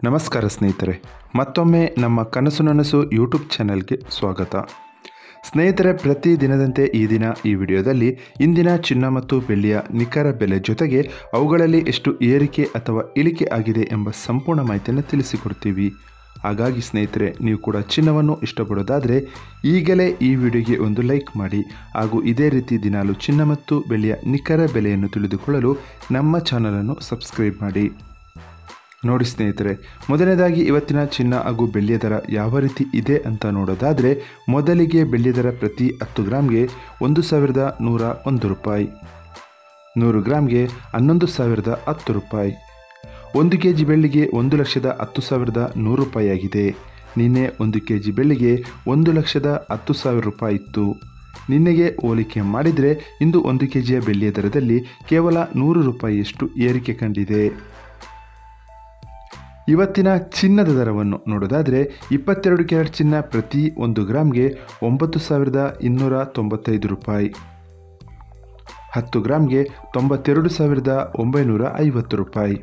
ನಮಸ್ಕಾರ ಸ್ನೇಹಿತರೆ, ಮತ್ತೊಮ್ಮೆ ನಮ್ಮ ಕನಸು ನನಸು ಯೂಟ್ಯೂಬ್ ಚಾನೆಲ್ಗೆ ಸ್ವಾಗತ. ಸ್ನೇಹಿತರೆ, ಪ್ರತಿ ದಿನದಂತೆ ಈ ದಿನ ಈ ವಿಡಿಯೋದಲ್ಲಿ ಇಂದಿನ ಚಿನ್ನ ಮತ್ತು ಬೆಳ್ಳಿಯ ನಿಖರ ಬೆಲೆ ಜೊತೆಗೆ ಅವುಗಳಲ್ಲಿ ಎಷ್ಟು ಏರಿಕೆ ಅಥವಾ ಇಳಿಕೆ ಆಗಿದೆ ಎಂಬ ಸಂಪೂರ್ಣ ಮಾಹಿತಿಯನ್ನು ತಿಳಿಸಿಕೊಡ್ತೀವಿ. ಹಾಗಾಗಿ ಸ್ನೇಹಿತರೆ, ನೀವು ಕೂಡ ಚಿನ್ನವನ್ನು ಇಷ್ಟಪಡೋದಾದರೆ ಈಗಲೇ ಈ ವಿಡಿಯೋಗೆ ಒಂದು ಲೈಕ್ ಮಾಡಿ ಹಾಗೂ ಇದೇ ರೀತಿ ದಿನಾಲು ಚಿನ್ನ ಮತ್ತು ಬೆಳ್ಳಿಯ ನಿಖರ ಬೆಲೆಯನ್ನು ತಿಳಿದುಕೊಳ್ಳಲು ನಮ್ಮ ಚಾನಲನ್ನು ಸಬ್ಸ್ಕ್ರೈಬ್ ಮಾಡಿ. ನೋಡಿ ಸ್ನೇಹಿತರೆ, ಮೊದಲನೇದಾಗಿ ಇವತ್ತಿನ ಚಿನ್ನ ಹಾಗೂ ಬೆಳ್ಳಿಯ ದರ ಯಾವ ರೀತಿ ಇದೆ ಅಂತ ನೋಡೋದಾದರೆ, ಮೊದಲಿಗೆ ಬೆಳ್ಳಿಯ ದರ ಪ್ರತಿ 10 ಗ್ರಾಮ್ಗೆ 1101 ರೂಪಾಯಿ, 100 ಗ್ರಾಮ್ಗೆ 11,010 ರೂಪಾಯಿ, 1 kg ಬೆಳ್ಳಿಗೆ 1,10,100 ರೂಪಾಯಿ ಆಗಿದೆ. ನಿನ್ನೆ 1 kg ಬೆಳ್ಳಿಗೆ 1,10,000 ರೂಪಾಯಿ ಇತ್ತು. ನಿನ್ನೆಗೆ ಹೋಲಿಕೆ ಮಾಡಿದರೆ ಇಂದು 1 kg ಬೆಳ್ಳಿಯ ದರದಲ್ಲಿ ಕೇವಲ 100 ರೂಪಾಯಿಯಷ್ಟು ಏರಿಕೆ ಕಂಡಿದೆ. ಇವತ್ತಿನ ಚಿನ್ನದ ದರವನ್ನು ನೋಡೋದಾದರೆ, 22 ಕ್ಯಾರೆಟ್ ಚಿನ್ನ ಪ್ರತಿ 1 ಗ್ರಾಮ್ಗೆ 9,295 ರೂಪಾಯಿ, 10 ಗ್ರಾಮ್ಗೆ 92,950 ರೂಪಾಯಿ,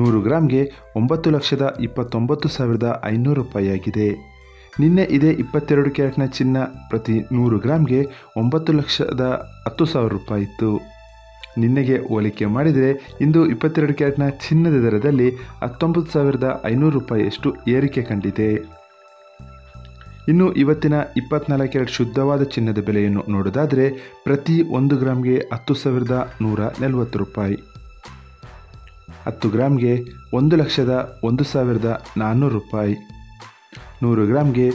100 ಗ್ರಾಮ್ಗೆ 9,29,500 ರೂಪಾಯಿ ಆಗಿದೆ. ನಿನ್ನೆ ಇದೇ 22 ಕ್ಯಾರೆಟ್ನ ಚಿನ್ನ ಪ್ರತಿ 100 ಗ್ರಾಮ್ಗೆ 9,10,000 ರೂಪಾಯಿ ಇತ್ತು. ನಿನ್ನೆಗೆ ಹೋಲಿಕೆ ಮಾಡಿದರೆ ಇಂದು 22 ಕ್ಯಾರೆಟ್ನ ಚಿನ್ನದ ದರದಲ್ಲಿ 19,500 ರೂಪಾಯಿಯಷ್ಟು ಏರಿಕೆ ಕಂಡಿದೆ. ಇನ್ನು ಇವತ್ತಿನ 24 ಕ್ಯಾರೆಟ್ ಶುದ್ಧವಾದ ಚಿನ್ನದ ಬೆಲೆಯನ್ನು ನೋಡೋದಾದರೆ, ಪ್ರತಿ 1 ಗ್ರಾಮ್ಗೆ 10,140 ರೂಪಾಯಿ, 10 ಗ್ರಾಮ್ಗೆ 1,01,400 ರೂಪಾಯಿ, 100 ಗ್ರಾಮ್ಗೆ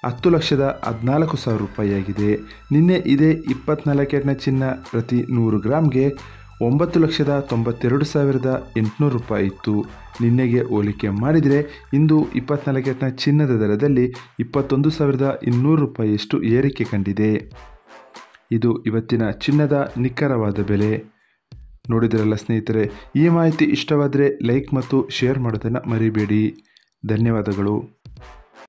10,14,000 ರೂಪಾಯಿ ಆಗಿದೆ. ನಿನ್ನೆ ಇದೇ 24 ಕ್ಯಾರೆಟ್ನ ಚಿನ್ನ ಪ್ರತಿ 100 ಗ್ರಾಮ್ಗೆ 9,92,800 ರೂಪಾಯಿ ಇತ್ತು. ನಿನ್ನೆಗೆ ಹೋಲಿಕೆ ಮಾಡಿದರೆ ಇಂದು 24 ಕ್ಯಾರೆಟ್ನ ಚಿನ್ನದ ದರದಲ್ಲಿ 21,200 ರೂಪಾಯಿಯಷ್ಟು ಏರಿಕೆ ಕಂಡಿದೆ. ಇದು ಇವತ್ತಿನ ಚಿನ್ನದ ನಿಖರವಾದ ಬೆಲೆ. ನೋಡಿದ್ರಲ್ಲ ಸ್ನೇಹಿತರೆ, ಈ ಮಾಹಿತಿ ಇಷ್ಟವಾದರೆ ಲೈಕ್ ಮತ್ತು ಶೇರ್ ಮಾಡೋದನ್ನು ಮರಿಬೇಡಿ. ಧನ್ಯವಾದಗಳು.